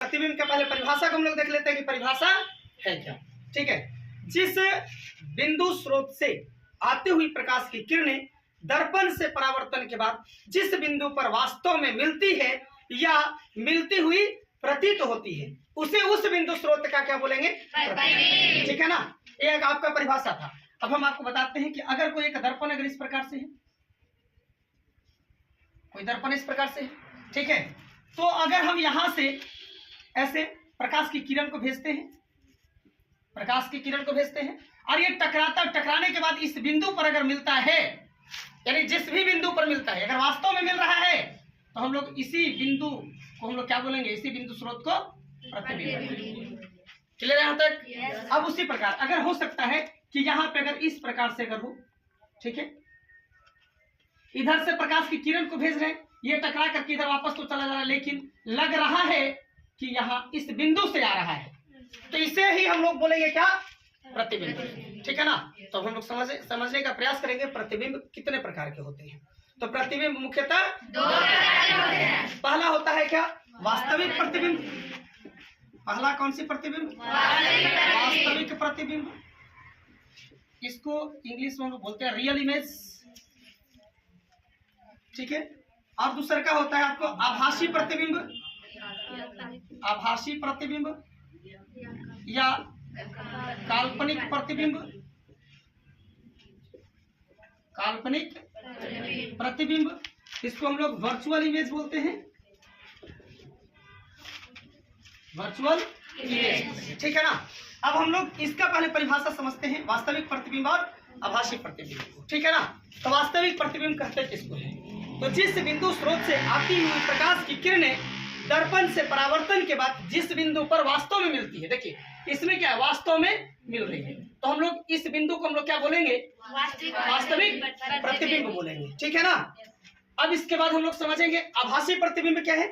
प्रतिबिंब के पहले परिभाषा को हम लोग देख लेते हैं कि परिभाषा है क्या। ठीक है, जिस बिंदु स्रोत से आती हुई प्रकाश की किरणें दर्पण से परावर्तन के बाद जिस बिंदु पर वास्तव में मिलती है या मिलती हुई प्रतीत होती है उसे उस बिंदु स्रोत का क्या बोलेंगे, प्रतिबिंब। ठीक है ना, ये एक आपका परिभाषा था। अब हम आपको बताते हैं कि अगर कोई एक दर्पण अगर इस प्रकार से है, कोई दर्पण इस प्रकार से है, ठीक है, तो अगर हम यहां से ऐसे प्रकाश की किरण को भेजते हैं, प्रकाश की किरण को भेजते हैं और ये टकराने के बाद इस बिंदु पर अगर मिलता है, यानी जिस भी बिंदु पर मिलता है अगर वास्तव में मिल रहा है तो हम लोग इसी बिंदु को हम लोग क्या बोलेंगे, इसी बिंदु स्रोत को प्रतिबिंब। क्लियर है यहां तक? अब उसी प्रकार अगर हो सकता है कि यहां पे अगर इस प्रकार से अगर हो, ठीक है, इधर से प्रकाश की किरण को भेज रहे हैं, ये टकरा करके इधर वापस तो चला जा रहा है, लेकिन लग रहा है कि यहाँ इस बिंदु से आ रहा है, तो इसे ही हम लोग बोलेंगे क्या, प्रतिबिंब। ठीक है ना, तो हम लोग समझने का प्रयास करेंगे प्रतिबिंब कितने प्रकार के होते हैं। तो प्रतिबिंब मुख्यतः दो प्रकार के होते हैं। पहला होता है क्या, वास्तविक प्रतिबिंब। पहला कौन सी प्रतिबिंब, वास्तविक प्रतिबिंब। इसको इंग्लिश में हम लोग बोलते हैं रियल इमेज। ठीक है, और दूसरा का होता है आपको आभासी प्रतिबिंब, आभासी प्रतिबिंब या काल्पनिक प्रतिबिंब, काल्पनिक प्रतिबिंब। इसको हम लोग वर्चुअल इमेज बोलते हैं, वर्चुअल इमेज। ठीक है ना, अब हम लोग इसका पहले परिभाषा समझते हैं, वास्तविक प्रतिबिंब और आभासी प्रतिबिंब। ठीक है ना, तो वास्तविक प्रतिबिंब कहते किसको है, तो जिस बिंदु स्रोत से आती हुई प्रकाश की किरणें दर्पण से परावर्तन के बाद जिस बिंदु पर वास्तव में मिलती है, देखिए इसमें क्या है, वास्तव में मिल रही है, तो हम लोग इस बिंदु को हम लोग क्या बोलेंगे, वास्तविक प्रतिबिंब बोलेंगे। ठीक है ना, अब इसके बाद हम लोग समझेंगे आभासी प्रतिबिंब क्या है।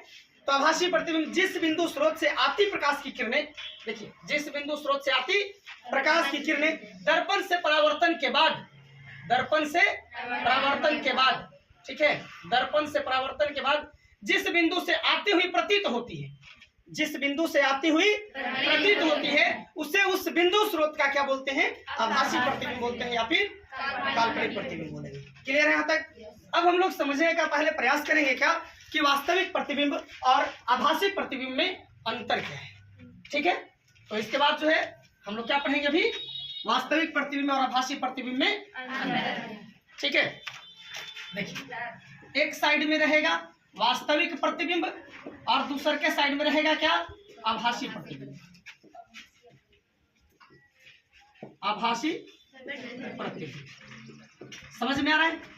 तो आभासी प्रतिबिंब जिस बिंदु स्रोत से आती प्रकाश की किरणें, देखिए जिस बिंदु स्रोत से आती प्रकाश की किरणें दर्पण से परावर्तन के बाद, दर्पण से परावर्तन के बाद, ठीक है, दर्पण से परावर्तन के बाद जिस बिंदु से आती हुई प्रतीत होती है, जिस बिंदु से आती हुई प्रतीत होती है उसे उस बिंदु स्रोत का क्या बोलते हैं, आभासी प्रतिबिंब बोलते हैं या फिर काल्पनिक प्रतिबिंब बोलेंगे। क्लियर है यहाँ तक? अब हम लोग समझने का पहले प्रयास करेंगे क्या कि वास्तविक प्रतिबिंब और आभासी प्रतिबिंब में अंतर क्या है। ठीक है, तो इसके बाद जो है हम लोग क्या पढ़ेंगे अभी, वास्तविक प्रतिबिंब और आभासी प्रतिबिंब में अंतर। ठीक है, देखिए एक साइड में रहेगा वास्तविक प्रतिबिंब और दूसरे के साइड में रहेगा क्या, आभासी प्रतिबिंब, आभासी प्रतिबिंब। समझ में आ रहा है?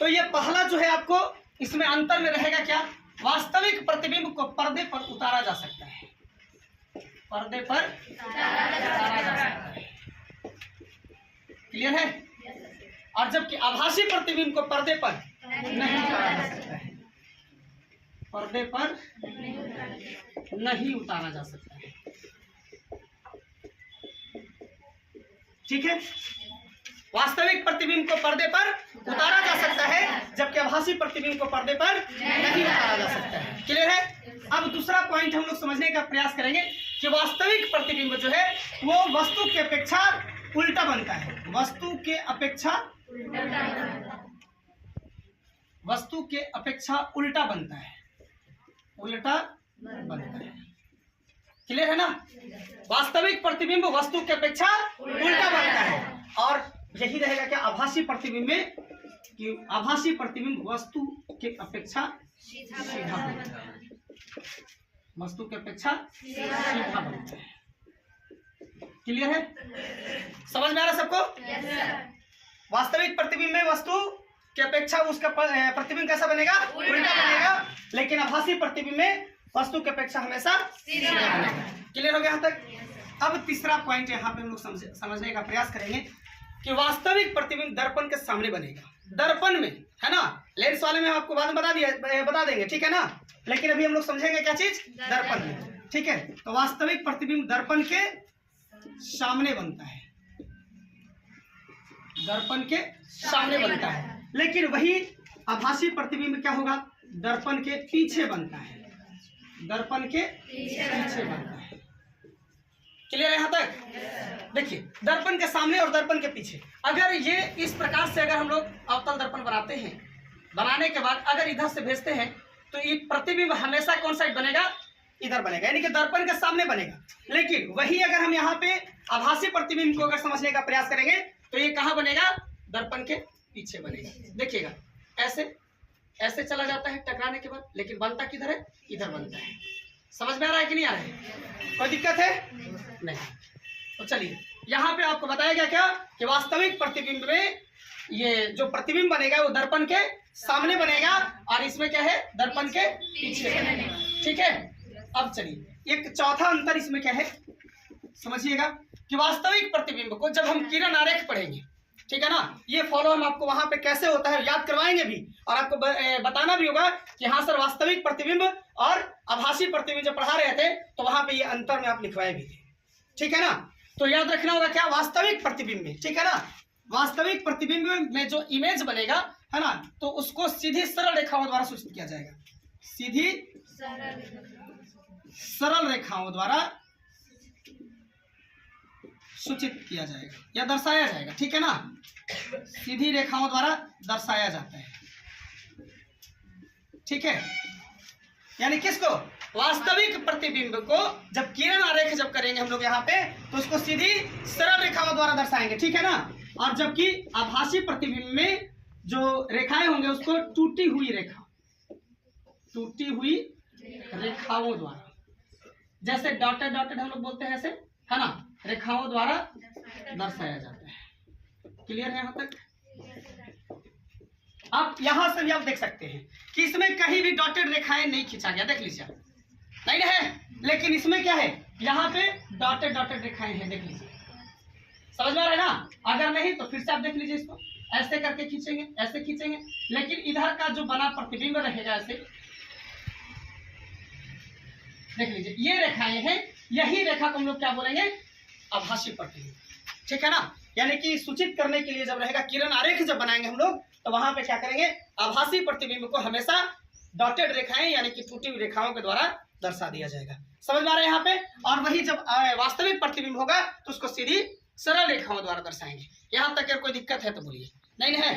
तो ये पहला जो है आपको इसमें अंतर में रहेगा क्या, वास्तविक प्रतिबिंब को पर्दे पर उतारा जा सकता है, पर्दे पर उतारा जा सकता है। क्लियर है? और जबकि आभासी प्रतिबिंब को पर्दे पर नहीं उतारा जा सकता है, पर्दे पर नहीं उतारा जा सकता है। ठीक है, वास्तविक प्रतिबिंब को पर्दे पर उतारा जा सकता है जबकि आभासी प्रतिबिंब को पर्दे पर नहीं उतारा जा सकता है। क्लियर है? अब दूसरा पॉइंट हम लोग समझने का प्रयास करेंगे कि वास्तविक प्रतिबिंब जो है वो वस्तु की अपेक्षा उल्टा बनता है, वस्तु के अपेक्षा, वस्तु के अपेक्षा उल्टा बनता है, उल्टा बनता है। क्लियर है ना? वास्तविक प्रतिबिंब वस्तु की अपेक्षा उल्टा बनता है और यही रहेगा क्या आभासी प्रतिबिंब में, कि आभासी प्रतिबिंब वस्तु के अपेक्षा सीधा बनता है, वस्तु की अपेक्षा सीधा बनता है। क्लियर है? समझ में आ रहा सबको? वास्तविक प्रतिबिंब में वस्तु की अपेक्षा उसका प्रतिबिंब कैसा बनेगा, उल्टा बनेगा, लेकिन आभासी प्रतिबिंब में वस्तु की अपेक्षा हमेशा सीधा बनेगा। क्लियर हो गया यहाँ तक? अब तीसरा पॉइंट यहाँ पे हम लोग समझने का प्रयास करेंगे कि वास्तविक प्रतिबिंब दर्पण के सामने बनेगा, दर्पण में, है ना, लेंस वाले में आपको बाद में बता देंगे, ठीक है ना, लेकिन अभी हम लोग समझेंगे क्या चीज, दर्पण में। ठीक है, तो वास्तविक प्रतिबिंब दर्पण के सामने बनता है, दर्पण के सामने बनता है, लेकिन वही आभासी प्रतिबिंब क्या होगा, दर्पण के पीछे बनता है, दर्पण के पीछे बनता है। क्लियर है यहाँ तक? देखिए, दर्पण के सामने और दर्पण के पीछे, अगर ये इस प्रकार से अगर हम लोग अवतल दर्पण बनाते हैं, बनाने के बाद अगर इधर से भेजते हैं तो ये प्रतिबिंब हमेशा कौन साइड बनेगा? इधर बनेगा, यानी कि दर्पण के सामने बनेगा। लेकिन वही अगर हम यहाँ पे आभासी प्रतिबिंब को अगर समझने का प्रयास करेंगे तो ये कहाँ बनेगा? दर्पण के पीछे बनेगा। देखिएगा, ऐसे ऐसे चला जाता है टकराने के बाद, लेकिन बनता किधर है? इधर बनता है। समझ में आ रहा है कि नहीं आ रहा है? कोई दिक्कत है? नहीं। तो चलिए, यहाँ पे आपको बताया गया क्या कि वास्तविक प्रतिबिंब में ये जो प्रतिबिंब बनेगा वो दर्पण के सामने बनेगा और इसमें क्या है? दर्पण के पीछे बनेगा। ठीक है, अब चलिए एक चौथा अंतर इसमें क्या है समझिएगा कि वास्तविक प्रतिबिंब को जब हम किरण आरेख पढ़ेंगे, ठीक है ना, ये फॉलो हम आपको वहां पे कैसे होता है याद करवाएंगे भी, और आपको बताना भी होगा कि हाँ सर वास्तविक प्रतिबिंब और आभासी प्रतिबिंब जब पढ़ा रहे थे तो वहां पे ये अंतर में आप लिखवाए भी थे। ठीक है ना, तो याद रखना होगा क्या? वास्तविक प्रतिबिंब में, ठीक है ना, वास्तविक प्रतिबिंब में जो इमेज बनेगा है ना, तो उसको सीधी सरल रेखाओं द्वारा सूचित किया जाएगा। सीधी सरल रेखाओं द्वारा सूचित किया जाएगा या दर्शाया जाएगा। ठीक है ना, सीधी रेखाओं द्वारा दर्शाया जाता है। ठीक है, यानी किसको? वास्तविक प्रतिबिंब को जब किरण आरेख जब करेंगे हम लोग यहाँ पे तो उसको सीधी सरल रेखाओं द्वारा दर्शाएंगे। ठीक है ना, और जबकि आभासी प्रतिबिंब में जो रेखाएं होंगे उसको टूटी हुई रेखाओं द्वारा, जैसे डॉटेड डॉटेड हम लोग बोलते हैं ऐसे, है ना, रेखाओं द्वारा दर्शाया जाता है। क्लियर है यहाँ तक? आप यहां से भी आप देख सकते हैं कि इसमें कहीं भी डॉटेड रेखाएं नहीं खींचा गया, देख लीजिए, नहीं है, लेकिन इसमें क्या है? यहाँ पे डॉटेड डॉटेड रेखाएं हैं, देख लीजिए। समझ में आ रहा है ना? अगर नहीं तो फिर से आप देख लीजिए, इसको ऐसे करके खींचेंगे, ऐसे खींचेंगे, लेकिन इधर का जो बना प्रतिबिंब रहेगा ऐसे, देख लीजिए, ये रेखाएं हैं, यही रेखा को हम लोग क्या बोलेंगे? आभासी प्रतिबिंब। ठीक है ना, यानी कि सूचित करने के लिए जब रहेगा किरण आरेख जब बनाएंगे हम लोग तो वहां पे क्या करेंगे? आभासी प्रतिबिंब को हमेशा डॉटेड रेखाएं यानी कि टूटी हुई रेखाओं के द्वारा दर्शा दिया जाएगा। समझ में आ रहा है यहाँ पे? और वही जब वास्तविक प्रतिबिंब होगा तो उसको सीधी सरल रेखाओं द्वारा दर्शाएंगे। यहाँ तक अगर कोई दिक्कत है तो बोलिए। नहीं है?